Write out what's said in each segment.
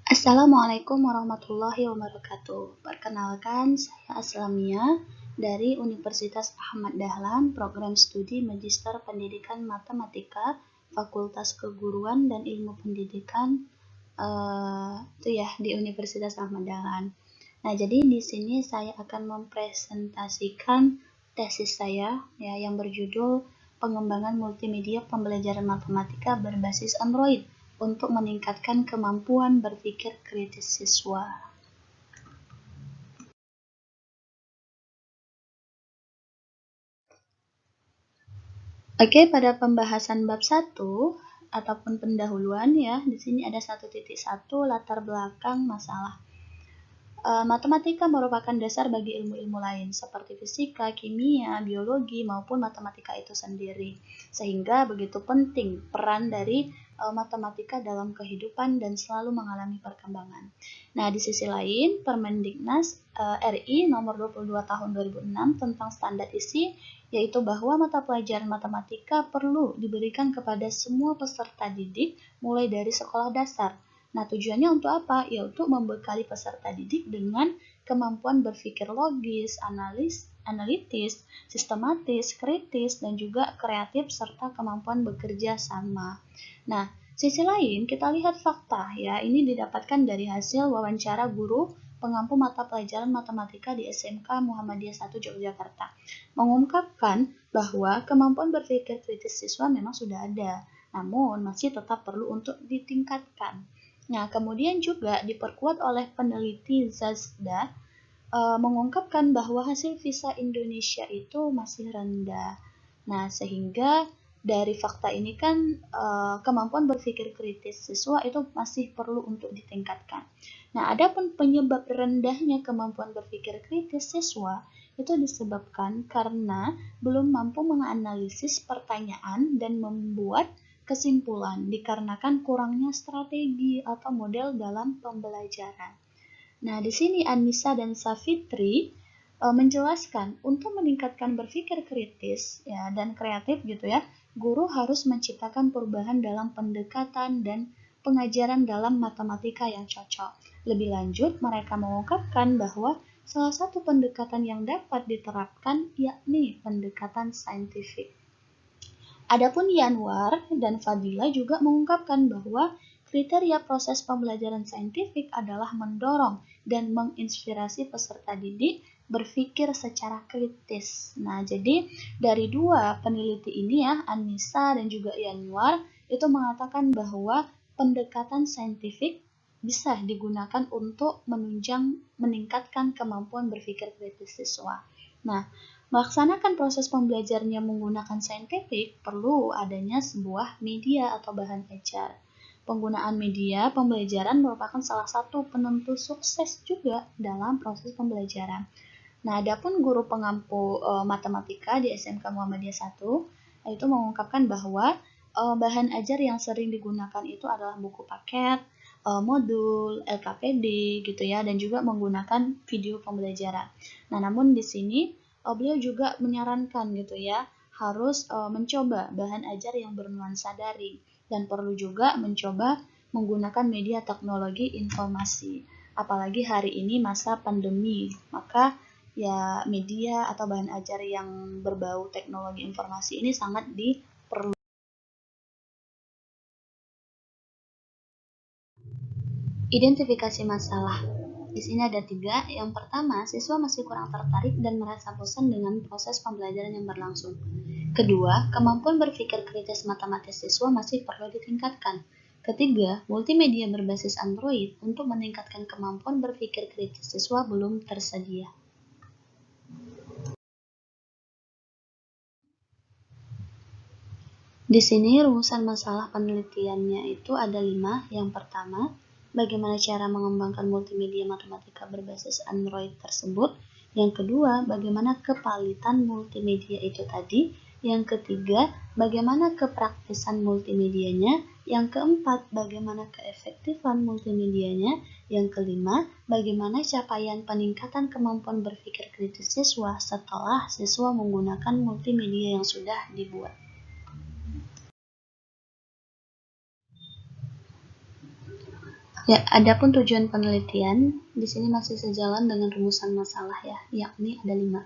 Assalamualaikum warahmatullahi wabarakatuh. Perkenalkan, saya Aslamia dari Universitas Ahmad Dahlan, Program Studi Magister Pendidikan Matematika, Fakultas Keguruan dan Ilmu Pendidikan itu ya di Universitas Ahmad Dahlan. Nah, jadi di sini saya akan mempresentasikan tesis saya ya yang berjudul Pengembangan Multimedia Pembelajaran Matematika Berbasis Android untuk meningkatkan kemampuan berpikir kritis siswa. Oke, pada pembahasan bab 1 ataupun pendahuluan ya, di sini ada 1.1 latar belakang masalah. Matematika merupakan dasar bagi ilmu-ilmu lain seperti fisika, kimia, biologi, maupun matematika itu sendiri. Sehingga begitu penting peran dari matematika dalam kehidupan dan selalu mengalami perkembangan. Nah, di sisi lain, Permendiknas RI nomor 22 tahun 2006 tentang standar isi, yaitu bahwa mata pelajaran matematika perlu diberikan kepada semua peserta didik mulai dari sekolah dasar. Nah, tujuannya untuk apa? Ya, untuk membekali peserta didik dengan kemampuan berpikir logis, analitis, sistematis, kritis, dan juga kreatif, serta kemampuan bekerja sama. Nah, sisi lain kita lihat fakta ya, ini didapatkan dari hasil wawancara guru pengampu mata pelajaran matematika di SMK Muhammadiyah 1 Yogyakarta. Mengungkapkan bahwa kemampuan berpikir kritis siswa memang sudah ada, namun masih tetap perlu untuk ditingkatkan. Nah, kemudian juga diperkuat oleh peneliti Zazda mengungkapkan bahwa hasil visa Indonesia itu masih rendah. Nah, sehingga dari fakta ini kan kemampuan berpikir kritis siswa itu masih perlu untuk ditingkatkan. Nah, adapun penyebab rendahnya kemampuan berpikir kritis siswa itu disebabkan karena belum mampu menganalisis pertanyaan dan membuat kesimpulan dikarenakan kurangnya strategi atau model dalam pembelajaran. Nah, di sini Anissa dan Safitri menjelaskan untuk meningkatkan berpikir kritis ya dan kreatif gitu ya, guru harus menciptakan perubahan dalam pendekatan dan pengajaran dalam matematika yang cocok. Lebih lanjut, mereka mengungkapkan bahwa salah satu pendekatan yang dapat diterapkan yakni pendekatan saintifik. Adapun Yanwar dan Fadila juga mengungkapkan bahwa kriteria proses pembelajaran saintifik adalah mendorong dan menginspirasi peserta didik berpikir secara kritis. Nah, jadi dari dua peneliti ini ya, Anissa dan juga Yanwar, itu mengatakan bahwa pendekatan saintifik bisa digunakan untuk meningkatkan kemampuan berpikir kritis siswa. Nah, melaksanakan proses pembelajarannya menggunakan saintifik perlu adanya sebuah media atau bahan ajar. Penggunaan media pembelajaran merupakan salah satu penentu sukses juga dalam proses pembelajaran. Nah, adapun guru pengampu matematika di SMK Muhammadiyah 1 itu mengungkapkan bahwa bahan ajar yang sering digunakan itu adalah buku paket, modul, LKPD gitu ya, dan juga menggunakan video pembelajaran. Nah, namun di sini beliau juga menyarankan gitu ya, harus mencoba bahan ajar yang bernuansa daring dan perlu juga mencoba menggunakan media teknologi informasi. Apalagi hari ini masa pandemi, maka ya media atau bahan ajar yang berbau teknologi informasi ini sangat diperlukan. Identifikasi masalah. Di sini ada 3. Yang pertama, siswa masih kurang tertarik dan merasa bosan dengan proses pembelajaran yang berlangsung. Kedua, kemampuan berpikir kritis matematis siswa masih perlu ditingkatkan. Ketiga, multimedia berbasis Android untuk meningkatkan kemampuan berpikir kritis siswa belum tersedia. Di sini rumusan masalah penelitiannya itu ada 5. Yang pertama, bagaimana cara mengembangkan multimedia matematika berbasis Android tersebut. Yang kedua, bagaimana kepalitan multimedia itu tadi. Yang ketiga, bagaimana kepraktisan multimedianya. Yang keempat, bagaimana keefektifan multimedianya. Yang kelima, bagaimana capaian peningkatan kemampuan berpikir kritis siswa setelah siswa menggunakan multimedia yang sudah dibuat. Ya, adapun tujuan penelitian di sini masih sejalan dengan rumusan masalah ya, yakni ada 5.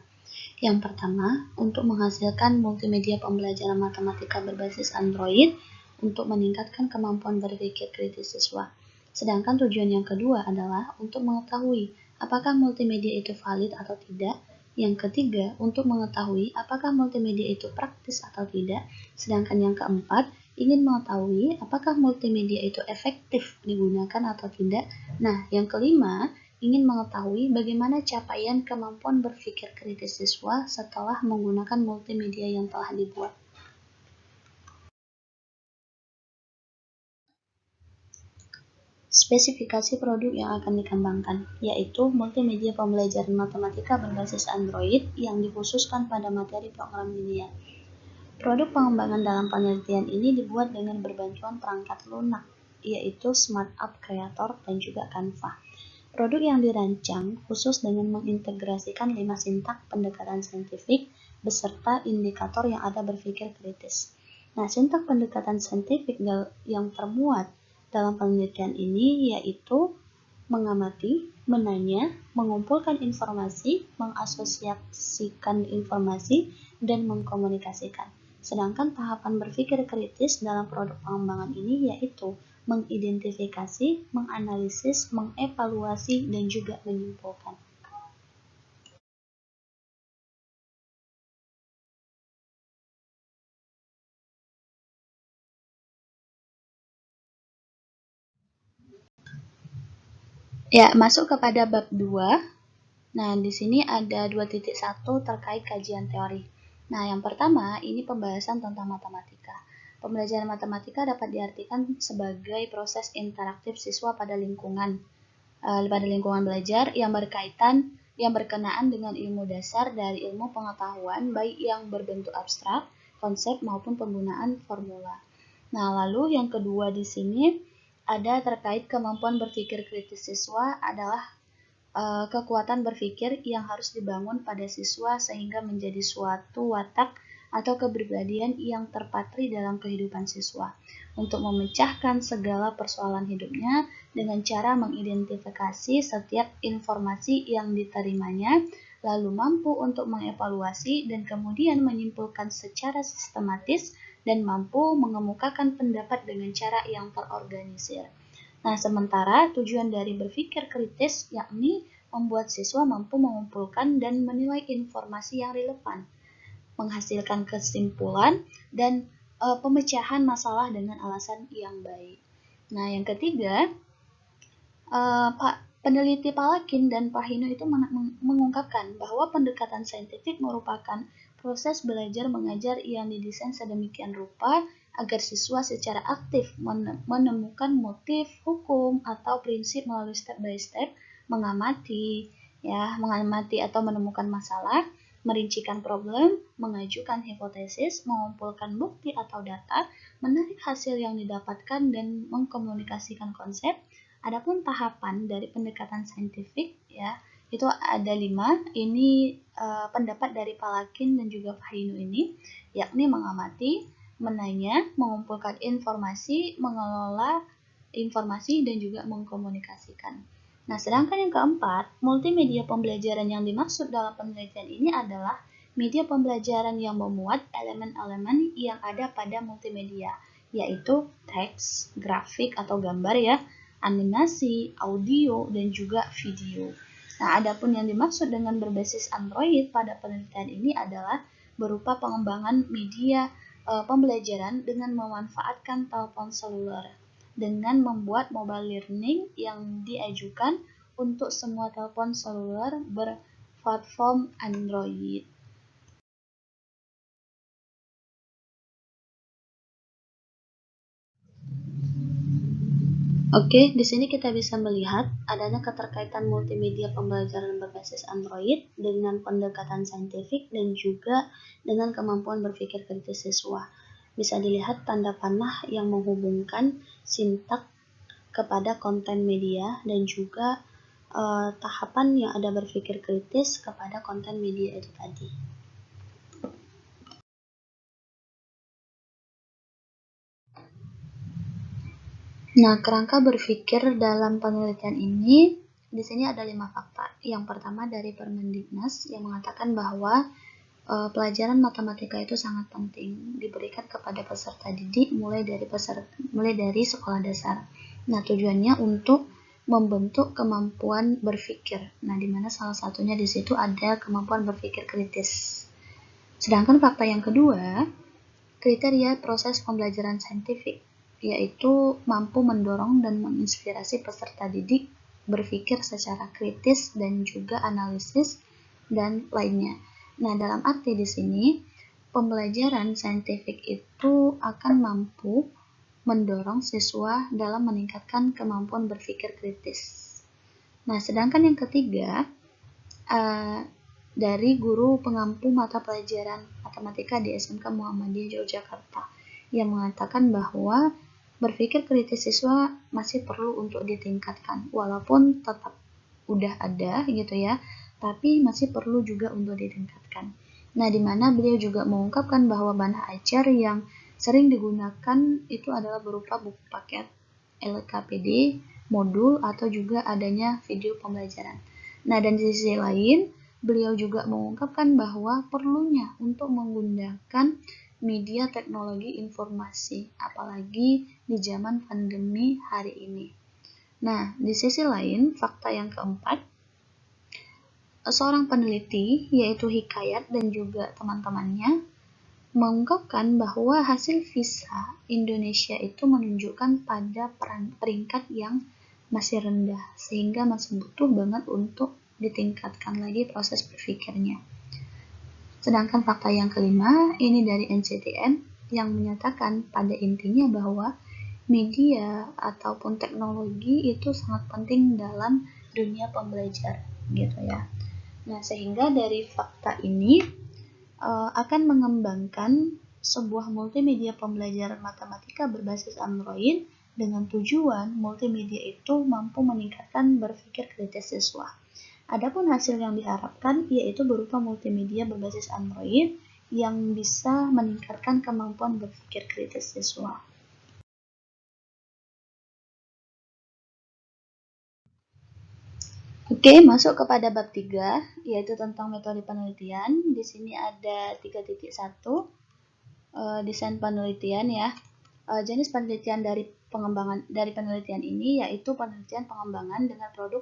Yang pertama, untuk menghasilkan multimedia pembelajaran matematika berbasis Android untuk meningkatkan kemampuan berpikir kritis siswa. Sedangkan tujuan yang kedua adalah untuk mengetahui apakah multimedia itu valid atau tidak. Yang ketiga, untuk mengetahui apakah multimedia itu praktis atau tidak. Sedangkan yang keempat, ingin mengetahui apakah multimedia itu efektif digunakan atau tidak. Nah, yang kelima, ingin mengetahui bagaimana capaian kemampuan berpikir kritis siswa setelah menggunakan multimedia yang telah dibuat. Spesifikasi produk yang akan dikembangkan, yaitu multimedia pembelajaran matematika berbasis Android yang dikhususkan pada materi program linear. Produk pengembangan dalam penelitian ini dibuat dengan berbantuan perangkat lunak, yaitu Smart App Creator dan juga Canva. Produk yang dirancang khusus dengan mengintegrasikan 5 sintak pendekatan saintifik beserta indikator yang ada berpikir kritis. Nah, sintak pendekatan saintifik yang termuat dalam penelitian ini yaitu mengamati, menanya, mengumpulkan informasi, mengasosiasikan informasi, dan mengkomunikasikan. Sedangkan tahapan berpikir kritis dalam produk pengembangan ini yaitu mengidentifikasi, menganalisis, mengevaluasi, dan juga menyimpulkan. Ya, masuk kepada bab 2. Nah, di sini ada 2.1 terkait kajian teori. Nah, yang pertama, ini pembahasan tentang matematika. Pembelajaran matematika dapat diartikan sebagai proses interaktif siswa pada lingkungan belajar yang berkenaan dengan ilmu dasar dari ilmu pengetahuan, baik yang berbentuk abstrak, konsep maupun penggunaan formula. Nah, lalu yang kedua di sini ada terkait kemampuan berpikir kritis siswa adalah kekuatan berpikir yang harus dibangun pada siswa sehingga menjadi suatu watak atau kepribadian yang terpatri dalam kehidupan siswa untuk memecahkan segala persoalan hidupnya dengan cara mengidentifikasi setiap informasi yang diterimanya, lalu mampu untuk mengevaluasi dan kemudian menyimpulkan secara sistematis dan mampu mengemukakan pendapat dengan cara yang terorganisir. Nah, sementara tujuan dari berpikir kritis yakni membuat siswa mampu mengumpulkan dan menilai informasi yang relevan, menghasilkan kesimpulan, dan pemecahan masalah dengan alasan yang baik. Nah, yang ketiga, peneliti Palakin dan Pahino itu mengungkapkan bahwa pendekatan saintifik merupakan proses belajar mengajar yang didesain sedemikian rupa agar siswa secara aktif menemukan motif, hukum, atau prinsip melalui step by step, mengamati atau menemukan masalah, merincikan problem, mengajukan hipotesis, mengumpulkan bukti atau data, menarik hasil yang didapatkan, dan mengkomunikasikan konsep. Adapun tahapan dari pendekatan saintifik ya itu ada 5. Ini pendapat dari Palakin dan juga Pahino ini, yakni mengamati, menanya, mengumpulkan informasi, mengelola informasi, dan juga mengkomunikasikan. Nah, sedangkan yang keempat, multimedia pembelajaran yang dimaksud dalam penelitian ini adalah media pembelajaran yang memuat elemen-elemen yang ada pada multimedia, yaitu teks, grafik atau gambar ya, animasi, audio, dan juga video. Nah, adapun yang dimaksud dengan berbasis Android pada penelitian ini adalah berupa pengembangan media pembelajaran dengan memanfaatkan telepon seluler dengan membuat mobile learning yang diajukan untuk semua telepon seluler berplatform Android. Oke, di sini kita bisa melihat adanya keterkaitan multimedia pembelajaran berbasis Android dengan pendekatan saintifik dan juga dengan kemampuan berpikir kritis siswa. Bisa dilihat tanda panah yang menghubungkan sintak kepada konten media dan juga tahapan yang ada berpikir kritis kepada konten media itu tadi. Nah, kerangka berpikir dalam penelitian ini, di sini ada 5 fakta. Yang pertama dari Permendiknas yang mengatakan bahwa pelajaran matematika itu sangat penting diberikan kepada peserta didik mulai dari sekolah dasar. Nah, tujuannya untuk membentuk kemampuan berpikir. Nah, di mana salah satunya di situ ada kemampuan berpikir kritis. Sedangkan fakta yang kedua, kriteria proses pembelajaran saintifik, yaitu mampu mendorong dan menginspirasi peserta didik berpikir secara kritis dan juga analisis dan lainnya. Nah, dalam arti di sini, pembelajaran saintifik itu akan mampu mendorong siswa dalam meningkatkan kemampuan berpikir kritis. Nah, sedangkan yang ketiga, dari guru pengampu mata pelajaran matematika di SMK Muhammadiyah Yogyakarta yang mengatakan bahwa berpikir kritis siswa masih perlu untuk ditingkatkan, walaupun tetap udah ada gitu ya, tapi masih perlu juga untuk ditingkatkan. Nah, di mana beliau juga mengungkapkan bahwa bahan ajar yang sering digunakan itu adalah berupa buku paket, LKPD, modul, atau juga adanya video pembelajaran. Nah, dan di sisi lain, beliau juga mengungkapkan bahwa perlunya untuk menggunakan media teknologi informasi, apalagi di zaman pandemi hari ini. Nah, di sisi lain, fakta yang keempat, seorang peneliti, yaitu Hikayat dan juga teman-temannya, mengungkapkan bahwa hasil visa Indonesia itu menunjukkan pada peringkat yang masih rendah, sehingga masih butuh banget untuk ditingkatkan lagi proses berpikirnya. Sedangkan fakta yang kelima, ini dari NCTN, yang menyatakan pada intinya bahwa media ataupun teknologi itu sangat penting dalam dunia pembelajaran, gitu ya. Nah, sehingga dari fakta ini akan mengembangkan sebuah multimedia pembelajaran matematika berbasis Android dengan tujuan multimedia itu mampu meningkatkan berpikir kritis siswa. Adapun hasil yang diharapkan yaitu berupa multimedia berbasis Android yang bisa meningkatkan kemampuan berpikir kritis siswa. Oke, masuk kepada bab 3, yaitu tentang metode penelitian. Di sini ada 3.1, desain penelitian ya. Jenis penelitian dari penelitian ini yaitu penelitian pengembangan dengan produk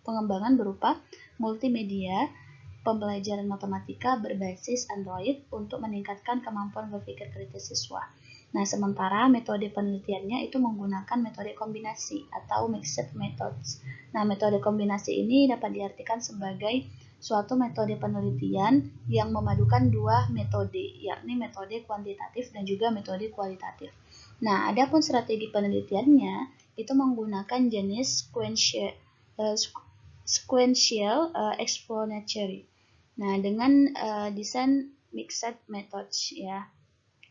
pengembangan berupa multimedia pembelajaran matematika berbasis Android untuk meningkatkan kemampuan berpikir kritis siswa. Nah, sementara metode penelitiannya itu menggunakan metode kombinasi atau mixed methods. Nah, metode kombinasi ini dapat diartikan sebagai suatu metode penelitian yang memadukan dua metode, yakni metode kuantitatif dan juga metode kualitatif. Nah, adapun strategi penelitiannya itu menggunakan jenis sequential exponentiary. Nah, dengan desain mixed methods ya.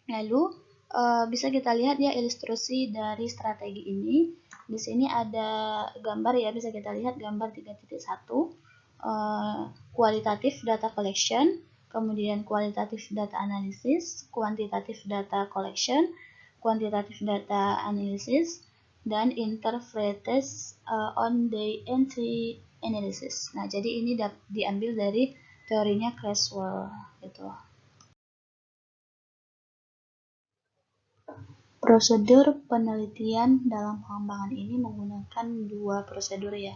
Lalu bisa kita lihat ya ilustrasi dari strategi ini. Di sini ada gambar ya, bisa kita lihat gambar 3.1, kualitatif data collection, kemudian kualitatif data analysis, kuantitatif data collection, kuantitatif data analysis, dan interpretes on the entry analysis. Nah, jadi ini diambil dari teorinya Creswell gitu. Prosedur penelitian dalam pengembangan ini menggunakan dua prosedur ya.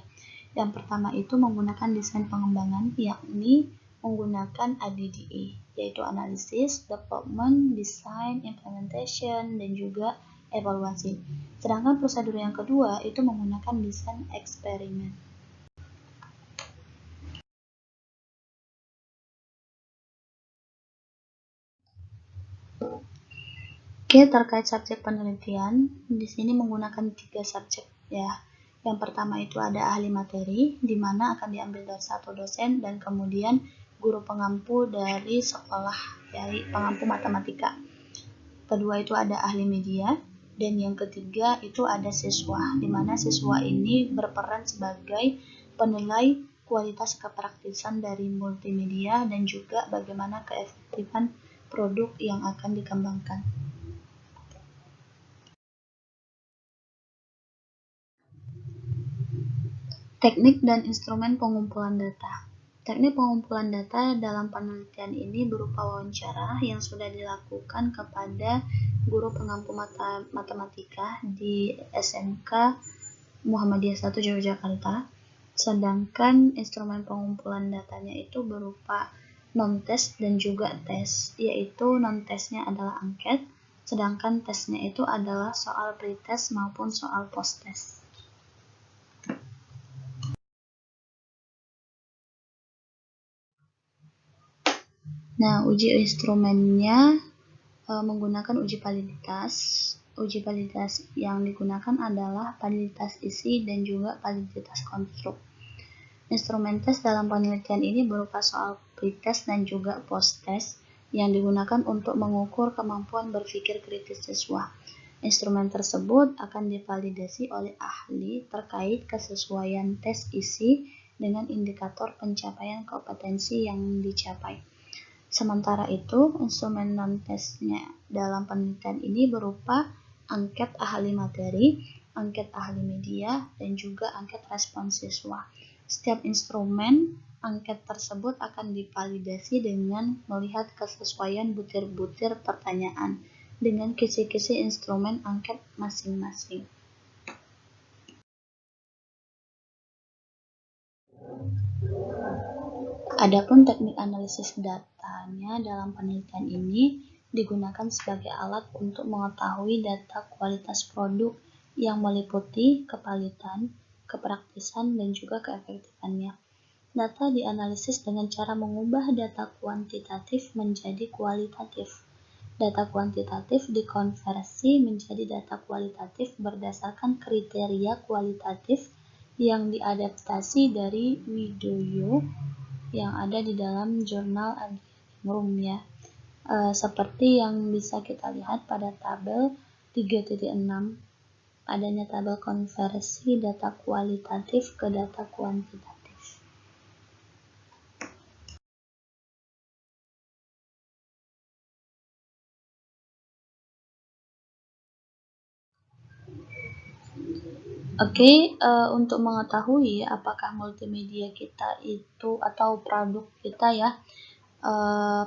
Yang pertama itu menggunakan desain pengembangan, yakni menggunakan ADDIE, yaitu analisis, development, design, implementation, dan juga evaluasi. Sedangkan prosedur yang kedua itu menggunakan desain eksperimen. Oke, terkait subjek penelitian, di sini menggunakan 3 subjek ya. Yang pertama itu ada ahli materi, di mana akan diambil dari satu dosen dan kemudian guru pengampu dari sekolah, dari pengampu matematika. Kedua itu ada ahli media, dan yang ketiga itu ada siswa, di mana siswa ini berperan sebagai penilai kualitas kepraktisan dari multimedia dan juga bagaimana keefektifan produk yang akan dikembangkan. Teknik dan instrumen pengumpulan data. Teknik pengumpulan data dalam penelitian ini berupa wawancara yang sudah dilakukan kepada guru pengampu matematika di SMK Muhammadiyah 1 Yogyakarta. Sedangkan instrumen pengumpulan datanya itu berupa non-tes dan juga tes, yaitu non-tesnya adalah angket, sedangkan tesnya itu adalah soal pretest maupun soal post-test. Nah, uji instrumennya menggunakan uji validitas. Uji validitas yang digunakan adalah validitas isi dan juga validitas konstruk. Instrumen tes dalam penelitian ini berupa soal pretest dan juga post-test yang digunakan untuk mengukur kemampuan berpikir kritis siswa. Instrumen tersebut akan divalidasi oleh ahli terkait kesesuaian tes isi dengan indikator pencapaian kompetensi yang dicapai. Sementara itu, instrumen non-tesnya dalam penelitian ini berupa angket ahli materi, angket ahli media, dan juga angket respons siswa. Setiap instrumen angket tersebut akan divalidasi dengan melihat kesesuaian butir-butir pertanyaan dengan kisi-kisi instrumen angket masing-masing. Adapun teknik analisis datanya dalam penelitian ini digunakan sebagai alat untuk mengetahui data kualitas produk yang meliputi kevalitan, kepraktisan, dan juga keefektifannya. Data dianalisis dengan cara mengubah data kuantitatif menjadi kualitatif. Data kuantitatif dikonversi menjadi data kualitatif berdasarkan kriteria kualitatif yang diadaptasi dari Widoyo yang ada di dalam jurnal Agrium ya. Seperti yang bisa kita lihat pada tabel 3.6, adanya tabel konversi data kualitatif ke data kuantitatif. Oke, untuk mengetahui apakah multimedia kita itu atau produk kita ya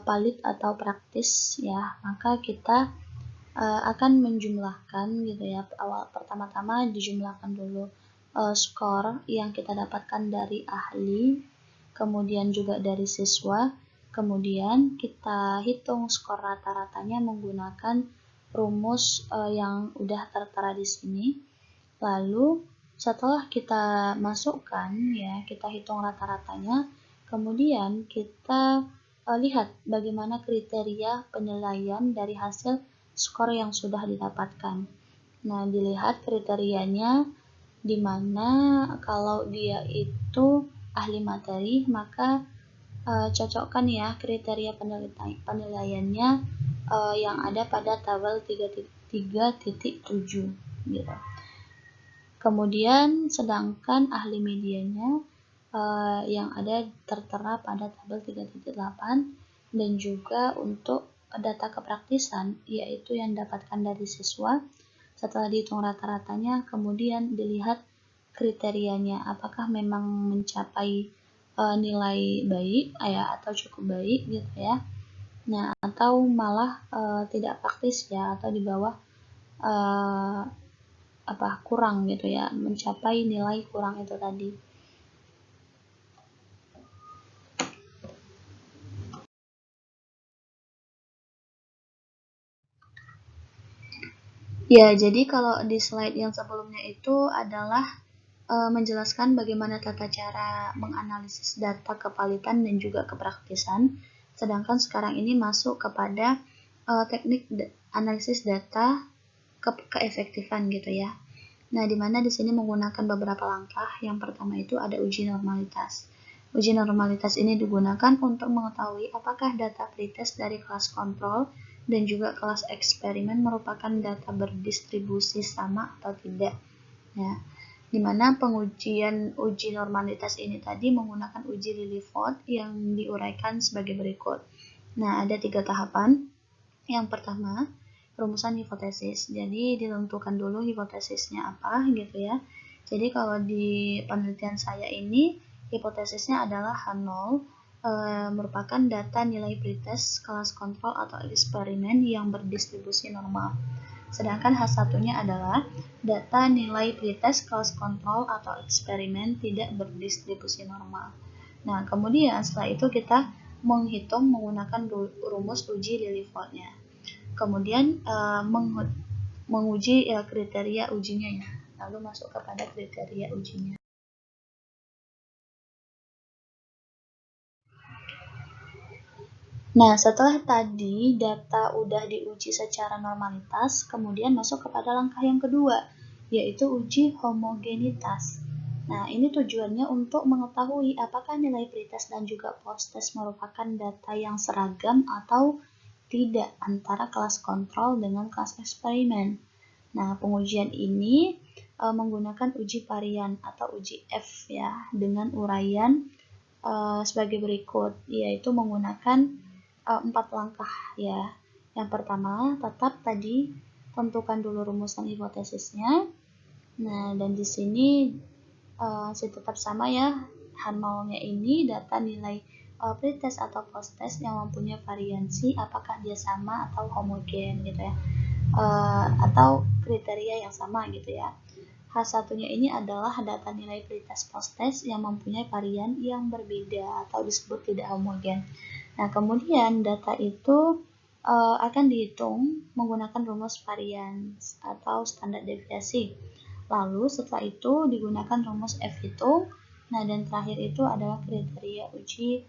valid atau praktis ya, maka kita akan menjumlahkan gitu ya. Pertama-tama dijumlahkan dulu skor yang kita dapatkan dari ahli, kemudian juga dari siswa, kemudian kita hitung skor rata-ratanya menggunakan rumus yang udah tertera di sini. Lalu setelah kita masukkan ya, kita hitung rata-ratanya, kemudian kita lihat bagaimana kriteria penilaian dari hasil skor yang sudah didapatkan. Nah, dilihat kriterianya di mana kalau dia itu ahli materi, maka cocokkan ya kriteria penilaiannya yang ada pada tabel 3.7 gitu. Kemudian sedangkan ahli medianya yang ada tertera pada tabel 3.8 dan juga untuk data kepraktisan yaitu yang didapatkan dari siswa. Setelah dihitung rata-ratanya, kemudian dilihat kriterianya apakah memang mencapai nilai baik ya atau cukup baik gitu ya. Nah, atau malah tidak praktis ya atau di bawah kurang gitu ya, mencapai nilai kurang itu tadi. Ya, jadi kalau di slide yang sebelumnya itu adalah menjelaskan bagaimana tata cara menganalisis data kevalitan dan juga kepraktisan. Sedangkan sekarang ini masuk kepada teknik analisis data keefektifan gitu ya. Nah, di mana di sini menggunakan beberapa langkah. Yang pertama itu ada uji normalitas. Uji normalitas ini digunakan untuk mengetahui apakah data pretest dari kelas kontrol dan juga kelas eksperimen merupakan data berdistribusi sama atau tidak. Ya, di mana pengujian uji normalitas ini tadi menggunakan uji Liliford yang diuraikan sebagai berikut. Nah, ada 3 tahapan. Yang pertama, rumusan hipotesis. Jadi ditentukan dulu hipotesisnya apa gitu ya. Jadi kalau di penelitian saya ini, hipotesisnya adalah H0 merupakan data nilai pretest, kelas kontrol atau eksperimen yang berdistribusi normal. Sedangkan H1-nya adalah data nilai pretest, kelas kontrol atau eksperimen tidak berdistribusi normal. Nah, kemudian setelah itu kita menghitung menggunakan rumus uji Lilliefroth-nya. Kemudian menguji kriteria ujinya ya. Lalu masuk kepada kriteria ujinya. Nah, setelah tadi data udah diuji secara normalitas, kemudian masuk kepada langkah yang kedua, yaitu uji homogenitas. Nah, ini tujuannya untuk mengetahui apakah nilai pretest dan juga post-test merupakan data yang seragam atau tidak antara kelas kontrol dengan kelas eksperimen. Nah, pengujian ini menggunakan uji varian atau uji F ya, dengan uraian sebagai berikut, yaitu menggunakan 4 langkah ya. Yang pertama, tetap tadi tentukan dulu rumusan hipotesisnya. Nah, dan di sini tetap sama ya, H0-nya ini data nilai pretest atau post-test yang mempunyai variansi apakah dia sama atau homogen gitu ya. Atau kriteria yang sama gitu ya. H1-nya ini adalah data nilai pretest post-test yang mempunyai varian yang berbeda atau disebut tidak homogen. Nah, kemudian data itu akan dihitung menggunakan rumus varians atau standar deviasi. Lalu setelah itu digunakan rumus F hitung. Nah, dan terakhir itu adalah kriteria uji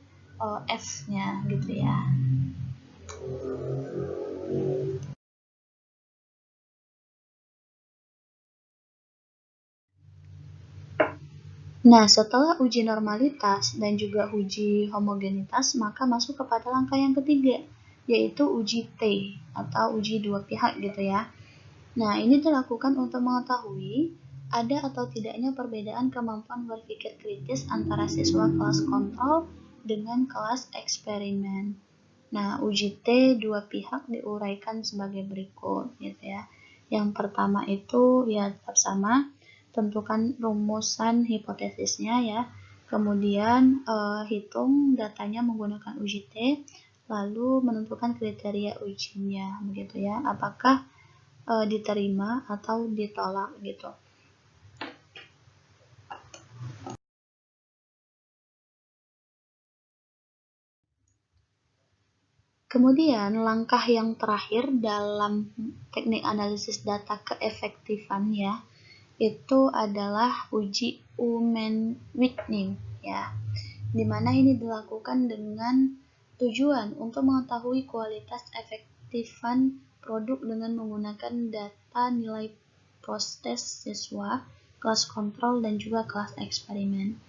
F-nya gitu ya. Nah, setelah uji normalitas dan juga uji homogenitas, maka masuk kepada langkah yang ketiga, yaitu uji T atau uji dua pihak gitu ya. Nah, ini dilakukan untuk mengetahui ada atau tidaknya perbedaan kemampuan berpikir kritis antara siswa kelas kontrol dengan kelas eksperimen. Nah, uji T dua pihak diuraikan sebagai berikut gitu ya. Yang pertama itu ya tetap sama, tentukan rumusan hipotesisnya ya. Kemudian hitung datanya menggunakan uji T, lalu menentukan kriteria ujinya begitu ya. Apakah diterima atau ditolak gitu. Kemudian langkah yang terakhir dalam teknik analisis data keefektifan ya, itu adalah uji Uman-Whitney ya, dimana ini dilakukan dengan tujuan untuk mengetahui kualitas efektifan produk dengan menggunakan data nilai post-test siswa, kelas kontrol, dan juga kelas eksperimen.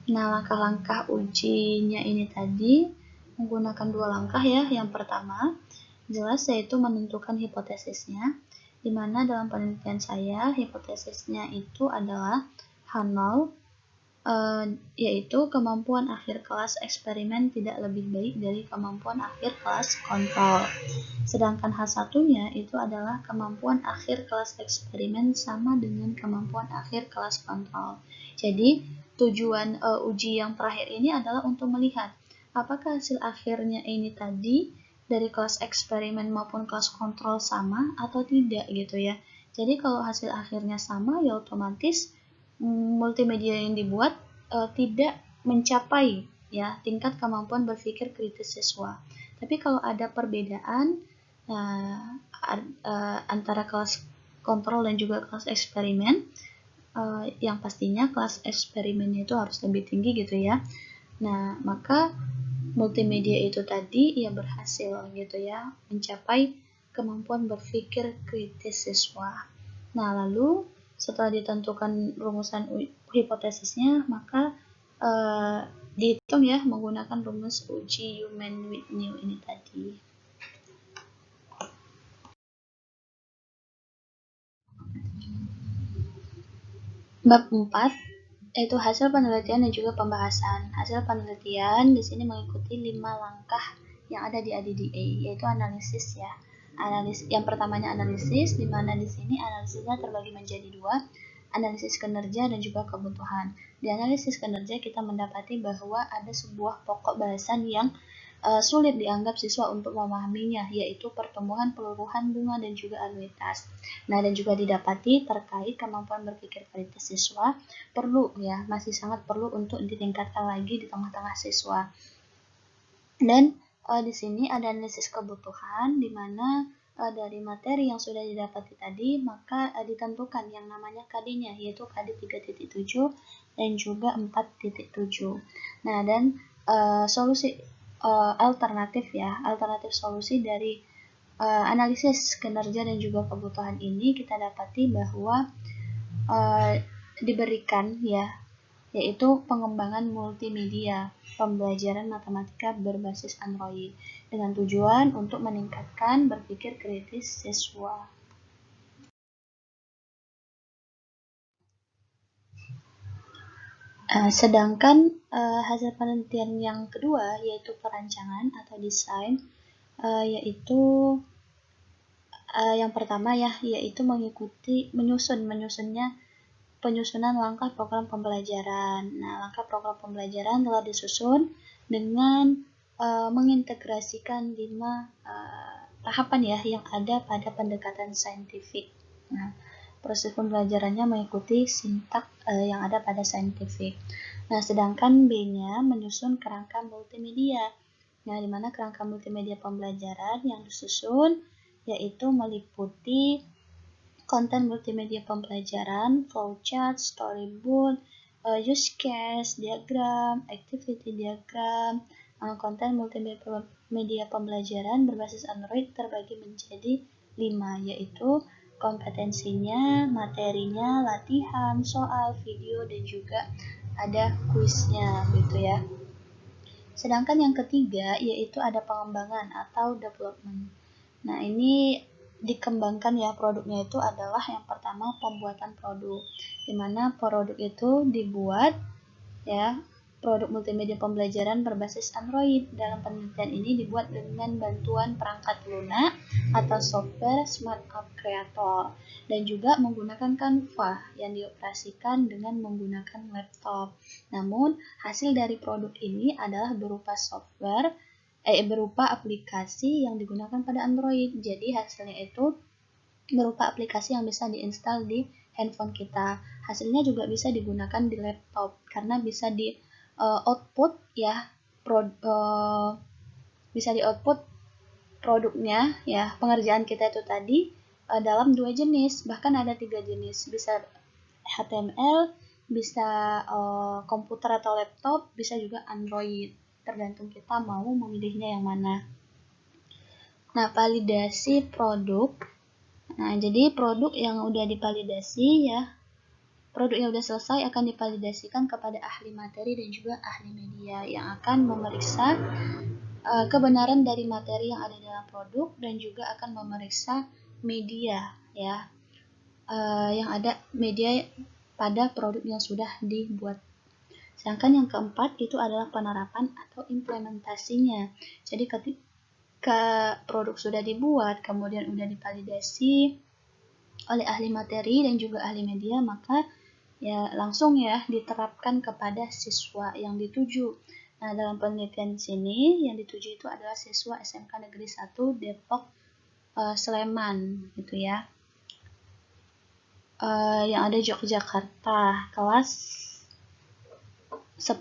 Nah, langkah-langkah ujinya ini tadi menggunakan 2 langkah ya. Yang pertama, jelas yaitu menentukan hipotesisnya, di mana dalam penelitian saya hipotesisnya itu adalah H0, yaitu kemampuan akhir kelas eksperimen tidak lebih baik dari kemampuan akhir kelas kontrol. Sedangkan H1-nya itu adalah kemampuan akhir kelas eksperimen sama dengan kemampuan akhir kelas kontrol. Jadi, tujuan uji yang terakhir ini adalah untuk melihat apakah hasil akhirnya ini tadi dari kelas eksperimen maupun kelas kontrol sama atau tidak gitu ya. Jadi kalau hasil akhirnya sama ya otomatis multimedia yang dibuat tidak mencapai ya tingkat kemampuan berpikir kritis siswa. Tapi kalau ada perbedaan antara kelas kontrol dan juga kelas eksperimen, yang pastinya kelas eksperimennya itu harus lebih tinggi gitu ya. Nah, maka multimedia itu tadi ya berhasil gitu ya mencapai kemampuan berpikir kritis siswa. Nah, lalu setelah ditentukan rumusan hipotesisnya, maka dihitung ya menggunakan rumus uji Uman-Whitney ini tadi. Bab 4 yaitu hasil penelitian dan juga pembahasan. Hasil penelitian di sini mengikuti 5 langkah yang ada di ADDA, yaitu analisis ya. Yang pertamanya analisis, di mana di sini analisisnya terbagi menjadi 2. analisis kinerja dan juga kebutuhan. Di analisis kinerja kita mendapati bahwa ada sebuah pokok bahasan yang sulit dianggap siswa untuk memahaminya, yaitu pertumbuhan peluruhan bunga dan juga anuitas. Nah, dan juga didapati terkait kemampuan berpikir kritis siswa perlu ya, masih sangat perlu untuk ditingkatkan lagi di tengah-tengah siswa. Dan di sini ada analisis kebutuhan di mana dari materi yang sudah didapati tadi, maka ditentukan yang namanya KD-nya, yaitu KD 3.7 dan juga 4.7. Nah, dan solusi alternatif solusi dari analisis kinerja dan juga kebutuhan ini kita dapati bahwa diberikan ya, yaitu pengembangan multimedia pembelajaran matematika berbasis Android dengan tujuan untuk meningkatkan berpikir kritis siswa. Sedangkan hasil penelitian yang kedua yaitu perancangan atau desain, yaitu yang pertama ya, yaitu penyusunan langkah program pembelajaran. Nah, langkah program pembelajaran telah disusun dengan mengintegrasikan 5 tahapan ya yang ada pada pendekatan saintifik. Nah, proses pembelajarannya mengikuti sintak yang ada pada saintifik. Nah, sedangkan B-nya menyusun kerangka multimedia. Nah, di mana kerangka multimedia pembelajaran yang disusun yaitu meliputi konten multimedia pembelajaran, flowchart, storyboard, use case, diagram, activity diagram. Konten multimedia pembelajaran berbasis Android terbagi menjadi 5, yaitu kompetensinya, materinya, latihan, soal, video, dan juga ada kuisnya gitu ya. Sedangkan yang ketiga yaitu ada pengembangan atau development. Nah, ini dikembangkan ya, produknya itu adalah yang pertama pembuatan produk, dimana produk itu dibuat ya, produk multimedia pembelajaran berbasis Android. Dalam penelitian ini dibuat dengan bantuan perangkat lunak atau software Smart App Creator dan juga menggunakan Canva yang dioperasikan dengan menggunakan laptop. Namun, hasil dari produk ini adalah berupa berupa aplikasi yang digunakan pada Android. Jadi hasilnya itu berupa aplikasi yang bisa diinstal di handphone kita. Hasilnya juga bisa digunakan di laptop karena bisa di output ya, bisa di output produknya ya, pengerjaan kita itu tadi dalam 2 jenis, bahkan ada 3 jenis, bisa HTML, bisa komputer atau laptop, bisa juga Android, tergantung kita mau memilihnya yang mana. Nah, validasi produk. Nah, jadi produk yang udah divalidasi ya, produk yang sudah selesai akan divalidasikan kepada ahli materi dan juga ahli media yang akan memeriksa kebenaran dari materi yang ada dalam produk dan juga akan memeriksa media ya, yang ada media pada produk yang sudah dibuat. Sedangkan yang keempat itu adalah penerapan atau implementasinya. Jadi ketika produk sudah dibuat, kemudian sudah divalidasi oleh ahli materi dan juga ahli media, maka ya langsung ya diterapkan kepada siswa yang dituju. Nah, dalam penelitian sini yang dituju itu adalah siswa SMK Negeri 1 Depok Sleman gitu ya. Yang ada Yogyakarta kelas 10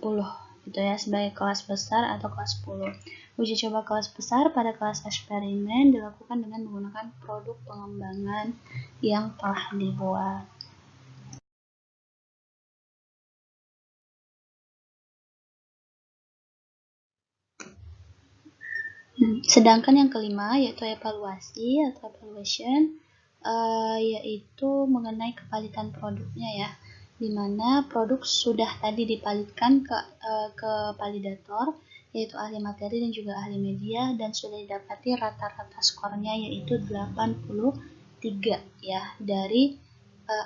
gitu ya, sebagai kelas besar atau kelas 10. Uji coba kelas besar pada kelas eksperimen dilakukan dengan menggunakan produk pengembangan yang telah dibuat. Sedangkan yang kelima yaitu evaluasi atau evaluation, yaitu mengenai kevalidan produknya ya, dimana produk sudah tadi dipalidkan ke validator yaitu ahli materi dan juga ahli media dan sudah didapati rata-rata skornya yaitu 83 ya dari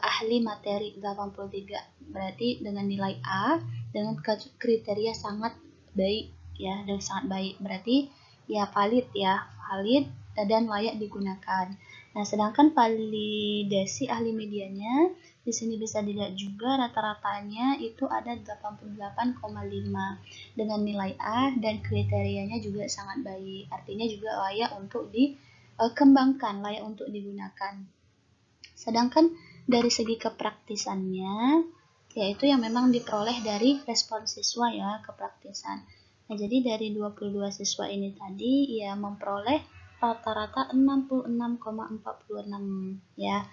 ahli materi 83, berarti dengan nilai A dengan kriteria sangat baik ya, dan sangat baik berarti ya valid dan layak digunakan. Nah, sedangkan validasi ahli medianya di sini bisa dilihat juga rata-ratanya itu ada 88,5 dengan nilai A dan kriterianya juga sangat baik. Artinya juga layak untuk dikembangkan, layak untuk digunakan. Sedangkan dari segi kepraktisannya, yaitu yang memang diperoleh dari respon siswa ya, kepraktisan. Nah, jadi dari 22 siswa ini tadi ya memperoleh rata-rata 66,46 ya.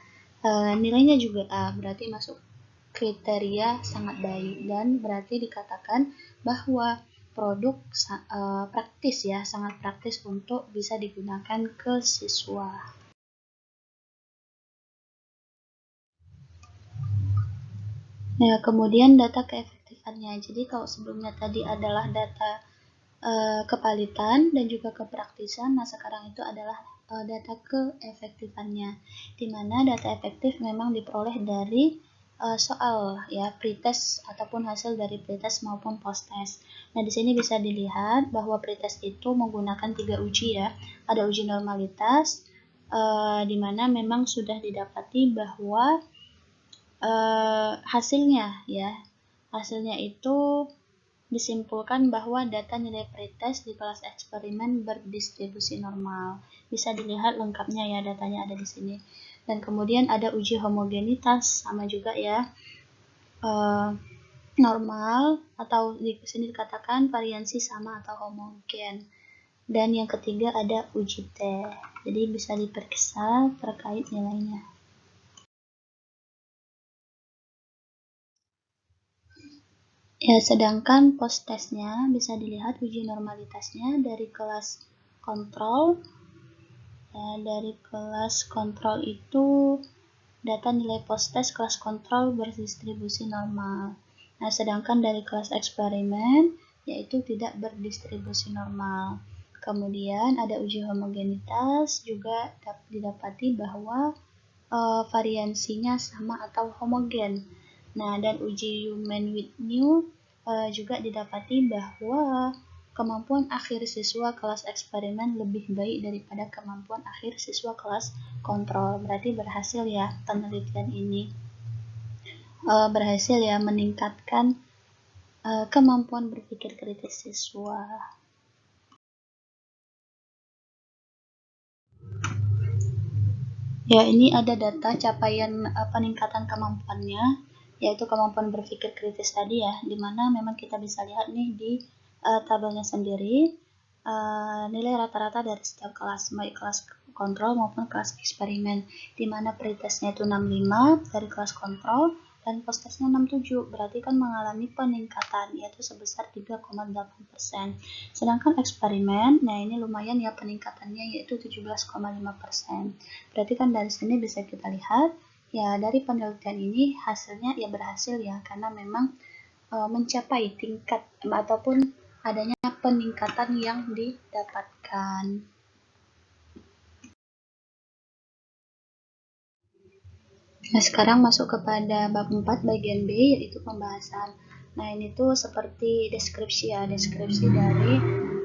Nilainya juga A, berarti masuk kriteria sangat baik dan berarti dikatakan bahwa produk praktis ya, sangat praktis untuk bisa digunakan ke siswa. Nah, kemudian data keefektifannya. Jadi kalau sebelumnya tadi adalah data kepalitan dan juga kepraktisan, nah sekarang itu adalah data keefektifannya, di mana data efektif memang diperoleh dari soal ya pretest ataupun hasil dari pretest maupun posttest. Nah, di sini bisa dilihat bahwa pretest itu menggunakan 3 uji ya. Ada uji normalitas di mana memang sudah didapati bahwa hasilnya itu disimpulkan bahwa data nilai pretest di kelas eksperimen berdistribusi normal. Bisa dilihat lengkapnya ya, datanya ada di sini. Dan kemudian ada uji homogenitas, sama juga ya, normal atau di sini dikatakan variansi sama atau homogen. Dan yang ketiga ada uji T. Jadi bisa diperiksa terkait nilainya. Ya, sedangkan post-testnya bisa dilihat uji normalitasnya dari kelas kontrol. Ya, dari kelas kontrol itu data nilai post-test kelas kontrol berdistribusi normal. Nah, sedangkan dari kelas eksperimen yaitu tidak berdistribusi normal. Kemudian ada uji homogenitas, juga didapati bahwa variansinya sama atau homogen. Nah, dan uji human with new juga didapati bahwa kemampuan akhir siswa kelas eksperimen lebih baik daripada kemampuan akhir siswa kelas kontrol. Berarti berhasil ya penelitian ini. Berhasil ya meningkatkan kemampuan berpikir kritis siswa. Ya, ini ada data capaian peningkatan kemampuannya, yaitu kemampuan berpikir kritis tadi ya, dimana memang kita bisa lihat nih di tabelnya sendiri, nilai rata-rata dari setiap kelas, baik kelas kontrol maupun kelas eksperimen, dimana pretestnya itu 65 dari kelas kontrol, dan posttestnya 67, berarti kan mengalami peningkatan, yaitu sebesar 3,8%. Sedangkan eksperimen, nah ini lumayan ya peningkatannya, yaitu 17,5%. Berarti kan dari sini bisa kita lihat, ya dari penelitian ini hasilnya ya berhasil ya, karena memang mencapai tingkat ataupun adanya peningkatan yang didapatkan. Nah, sekarang masuk kepada bab 4 bagian B, yaitu pembahasan. Nah, ini tuh seperti deskripsi ya, deskripsi dari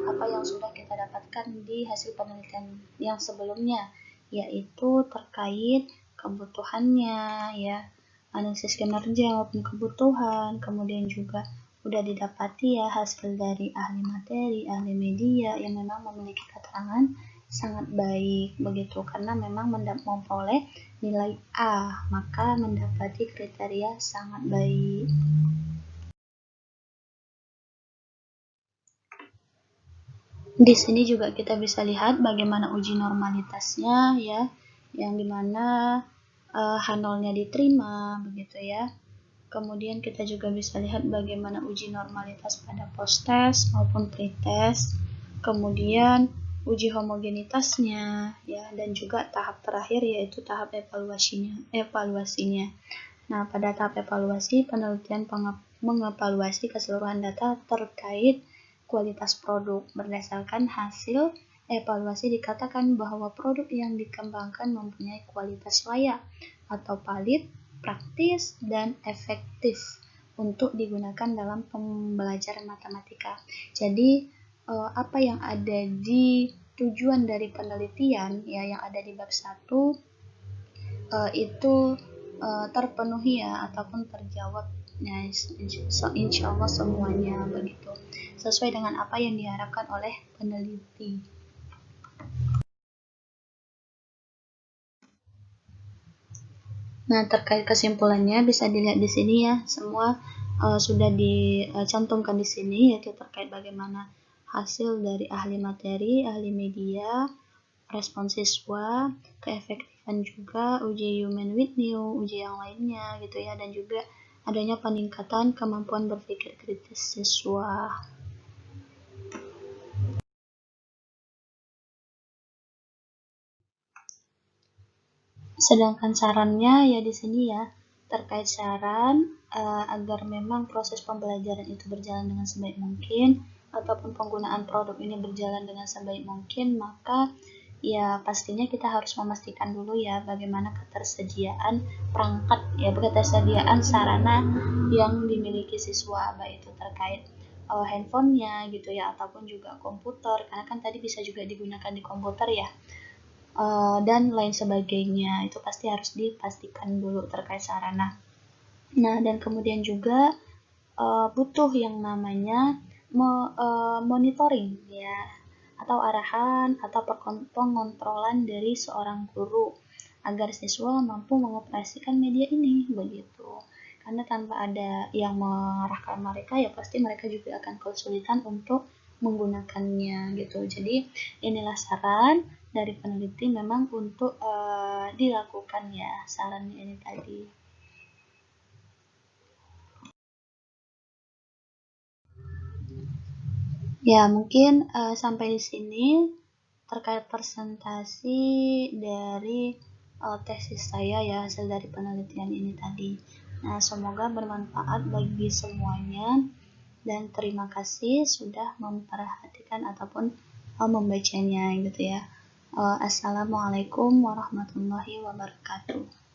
apa yang sudah kita dapatkan di hasil penelitian yang sebelumnya, yaitu terkait kebutuhannya ya, analisis kinerja maupun kebutuhan, kemudian juga udah didapati ya hasil dari ahli materi, ahli media yang memang memiliki keterangan sangat baik begitu, karena memang memperoleh nilai A, maka mendapati kriteria sangat baik. Di sini juga kita bisa lihat bagaimana uji normalitasnya ya, yang dimana H0-nya diterima begitu ya. Kemudian kita juga bisa lihat bagaimana uji normalitas pada post-test maupun pre-test. Kemudian uji homogenitasnya ya, dan juga tahap terakhir yaitu tahap evaluasinya. Nah, pada tahap evaluasi, penelitian mengevaluasi keseluruhan data terkait kualitas produk. Berdasarkan hasil evaluasi dikatakan bahwa produk yang dikembangkan mempunyai kualitas layak atau valid, praktis, dan efektif untuk digunakan dalam pembelajaran matematika. Jadi, apa yang ada di tujuan dari penelitian ya, yang ada di bab 1 itu terpenuhi ya ataupun terjawab. Nah, insya Allah semuanya begitu sesuai dengan apa yang diharapkan oleh peneliti. Nah, terkait kesimpulannya bisa dilihat di sini ya, semua sudah dicantumkan di sini, yaitu terkait bagaimana hasil dari ahli materi, ahli media, respon siswa, keefektifan juga, uji human with new, uji yang lainnya gitu ya, dan juga adanya peningkatan kemampuan berpikir kritis siswa. Sedangkan sarannya ya di sini ya, terkait saran agar memang proses pembelajaran itu berjalan dengan sebaik mungkin ataupun penggunaan produk ini berjalan dengan sebaik mungkin, maka ya pastinya kita harus memastikan dulu ya bagaimana ketersediaan perangkat ya, ketersediaan sarana yang dimiliki siswa, baik itu terkait handphonenya gitu ya ataupun juga komputer, karena kan tadi bisa juga digunakan di komputer ya. Dan lain sebagainya, itu pasti harus dipastikan dulu terkait sarana. Nah, dan kemudian juga butuh yang namanya monitoring ya, atau arahan atau pengontrolan dari seorang guru agar siswa mampu mengoperasikan media ini begitu. Karena tanpa ada yang mengarahkan mereka ya pasti mereka juga akan kesulitan untuk menggunakannya gitu. Jadi inilah saran dari peneliti memang untuk dilakukan ya sarannya ini tadi. Ya, mungkin sampai di sini terkait presentasi dari tesis saya ya, hasil dari penelitian ini tadi. Nah, semoga bermanfaat bagi semuanya dan terima kasih sudah memperhatikan ataupun membacanya gitu ya. Assalamualaikum warahmatullahi wabarakatuh.